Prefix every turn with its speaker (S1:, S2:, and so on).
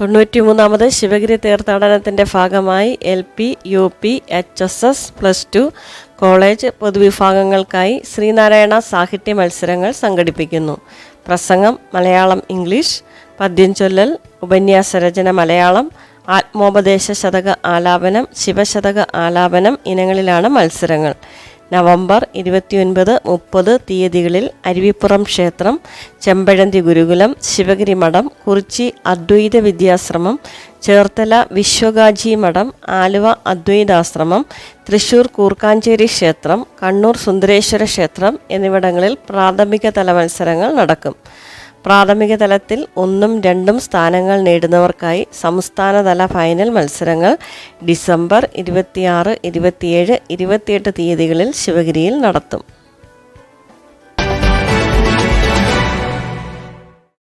S1: 93ാമത് ശിവഗിരി തീർത്ഥാടനത്തിൻ്റെ ഭാഗമായി LP, UP, HSS, +2 college പൊതുവിഭാഗങ്ങൾക്കായി ശ്രീനാരായണ സാഹിത്യ മത്സരങ്ങൾ സംഘടിപ്പിക്കുന്നു. പ്രസംഗം മലയാളം, ഇംഗ്ലീഷ്, പദ്യം ചൊല്ലൽ, ഉപന്യാസരചന മലയാളം, ആത്മോപദേശ ശതക ആലാപനം, ശിവശതക ആലാപനം ഇനങ്ങളിലാണ് മത്സരങ്ങൾ. നവംബർ 29, 30 തീയതികളിൽ അരുവിപ്പുറം ക്ഷേത്രം, ചെമ്പഴന്തി ഗുരുകുലം, ശിവഗിരി മഠം, കുറിച്ചി അദ്വൈത വിദ്യാശ്രമം, ചേർത്തല വിശ്വകാജി മഠം, ആലുവ അദ്വൈതാശ്രമം, തൃശ്ശൂർ കൂർക്കാഞ്ചേരി ക്ഷേത്രം, കണ്ണൂർ സുന്ദരേശ്വര ക്ഷേത്രം എന്നിവിടങ്ങളിൽ പ്രാഥമിക തല മത്സരങ്ങൾ നടക്കും. പ്രാഥമിക തലത്തിൽ 1ഉം 2ഉം സ്ഥാനങ്ങൾ നേടുന്നവർക്കായി സംസ്ഥാനതല ഫൈനൽ മത്സരങ്ങൾ ഡിസംബർ 26, 27, 28 തീയതികളിൽ ശിവഗിരിയിൽ നടത്തും.